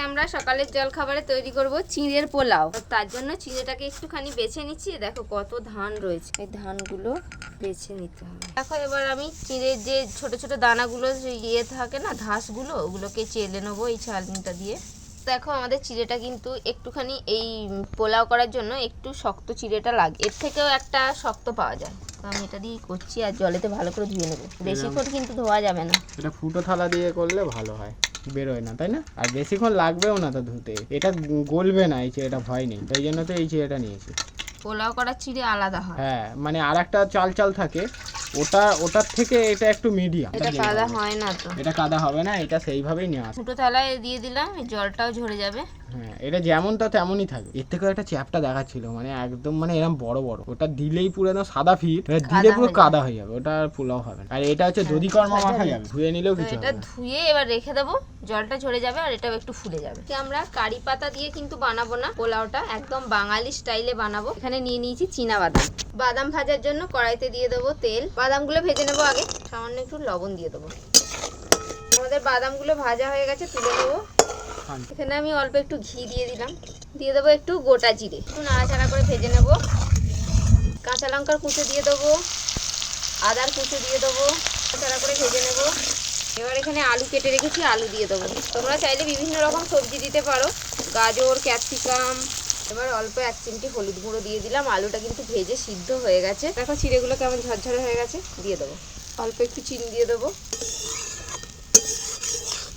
আমরা সকালের জলখাবারে তৈরি করব চিঁড়ের পোলাও। তার জন্য চিঁড়েটাকে একটুখানি বেছে নিচ্ছি। দেখো কত ধান রয়েছে, এই ধানগুলো বেছে নিতে হবে। দেখো এবার আমি চিঁড়ের যে ছোট ছোট দানাগুলো ইয়ে থাকে না, ঘাসগুলো, ওগুলোকে চেলে নেবো এই ছালনিটা দিয়ে। দেখো আমাদের চিড়েটা কিন্তু একটুখানি এই পোলাও করার জন্য একটু শক্ত চিড়েটা লাগে, এর থেকেও একটা শক্ত পাওয়া যায়। তো আমি এটা দিয়ে করছি আর জলেতে ভালো করে ধুয়ে নেবো। বেশিক্ষণ কিন্তু ধোয়া যাবে না, এটা ফুটো থালা দিয়ে করলে ভালো হয়, বেরোয় না তাই না? আর বেশিক্ষণ লাগবেও না তো ধুতে, এটা গলবে না এই চিড়েটা, ভয় নেই, তাই জন্য তো এই চিড়েটা নিয়েছি। পোলাও করার চিড়ে আলাদা হয়। হ্যাঁ মানে আর একটা চাল চাল থাকে, ওটার থেকে এটা একটু মিডিয়াম। এটা কাদা হয় না তো, এটা কাদা হবে না, এটা সেইভাবেই নেওয়া। ফুটো থালায় দিয়ে দিলাম, জলটাও ঝরে যাবে। হ্যাঁ এটা যেমনটা তেমনই থাকে। এর থেকেও একটা চ্যাপটা দেখাচ্ছিল, মানে একদম মানে এরকম বড় বড়, ওটা দিলেই পুরো একদম সাদা ফিট, দিলে পুরো কাদা হয়ে যাবে, ওটা আর পোলাও হবে না। আর এটা হচ্ছে দধি কর্মা মাখা যাবে, ধুয়ে নিলেও কিছু হবে না। এটা ধুয়ে এবার রেখে দেবো, জলটা ঝরে যাবে আর এটাও একটু ফুলে যাবে। আমরা কারি পাতা দিয়ে কিন্তু বানাবো না পোলাওটা, একদম বাঙালি স্টাইলে বানাবো। এখানে নিয়ে নিয়েছি চীনা বাদাম। বাদাম ভাজার জন্য কড়াইতে দিয়ে দেবো তেল। বাদামগুলো ভেজে নেবো আগে, সামান্য একটু লবণ দিয়ে দেবো। আমাদের বাদামগুলো ভাজা হয়ে গেছে, তুলে নেবো। এখানে আমি অল্প একটু ঘি দিয়ে দিলাম, দিয়ে দেবো একটু গোটা জিরে, একটু নাড়াচাড়া করে ভেজে নেবো। কাঁচা লঙ্কার কুচো দিয়ে দেবো, আদার কুচো দিয়ে দেবো, নাড়াচাড়া করে ভেজে নেবো। এবার এখানে আলু কেটে রেখেছি, আলু দিয়ে দেবো। তোমরা চাইলে বিভিন্ন রকম সবজি দিতে পারো, গাজর, ক্যাপসিকাম। এবার অল্প 1 চিমটি হলুদ গুঁড়ো দিয়ে দিলাম। আলুটা কিন্তু ভেজে সিদ্ধ হয়ে গেছে। দেখো চিড়েগুলো কেমন ঝরঝরে হয়ে গেছে, দিয়ে দেবো। অল্প একটু চিনি দিয়ে দেবো,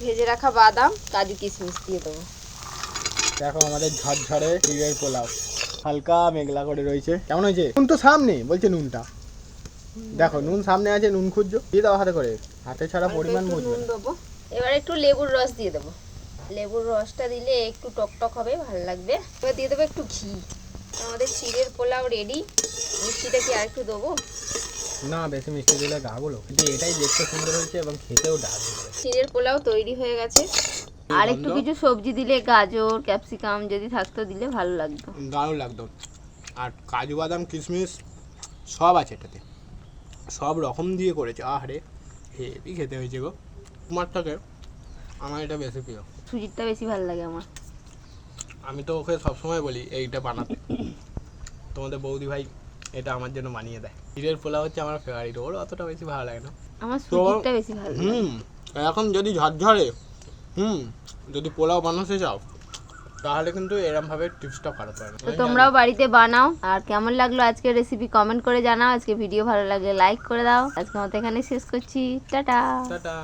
ভেজে রাখা বাদাম, কাজু কিশমিশ দিয়ে দেবো। দেখো আমাদের ঝরঝরে চিড়ের পোলাও, হালকা মেঘলা করে রয়েছে। কেমন হয়েছে? নুন তো সামনে, বলছে নুনটা দেখো, নুন সামনে আছে, নুন খুঁজছো, দিয়ে দাও হাতে করে, হাতে ছাড়া পরিমাণ বুঝবে না। দেবো। এবার একটু লেবুর রস দিয়ে দেবো, লেবুর রসটা দিলে একটু টকটক হবে, ভালো লাগবে। এবার দিয়ে দেবো একটু ঘি। আমাদের চিড়ের পোলাও রেডি। মিষ্টিটা কি আর একটু দেবো? না, বেশি মিষ্টি দিলে গাগুলো, কিন্তু এটাই দেখতে সুন্দর হয়েছে এবং খেতেও দারুণ। চিড়ের পোলাও তৈরি হয়ে গেছে। আর একটু কিছু সবজি দিলে, গাজর, ক্যাপসিকাম যদি থাকতো দিলে ভালো লাগতো, দারুণ লাগতো। আর কাজু বাদাম কিশমিশ সব আছে এটাতে, সব রকম দিয়ে করেছে। আরে হেভি খেতে হয়েছে গো। তোমার থেকে আমার এটা বেশি প্রিয়, সুজিরটা বেশি ভালো লাগে আমার। আমি তো ওকে সবসময় বলি এইটা বানাতে, তোমাদের বৌদি ভাই এটা আমার জন্য বানিয়ে দেয়। চিড়ের পোলাও হচ্ছে আমার ফেভারিট, ওর অতটা বেশি ভালো লাগে না। আমার সুজিরটা বেশি ভালো লাগে। এখন যদি ঝরঝরে যদি পোলাও বানাতে চাও তাহলে কিন্তু এরকম ভাবে টিপসটা ফলো করো। তো তোমরাও বাড়িতে বানাও। আর কেমন লাগলো আজকের রেসিপি কমেন্ট করে জানাও। আজকে ভিডিও ভালো লাগলে লাইক করে দাও। আজকে মতো এখানে শেষ করছি, টাটা। টাটা।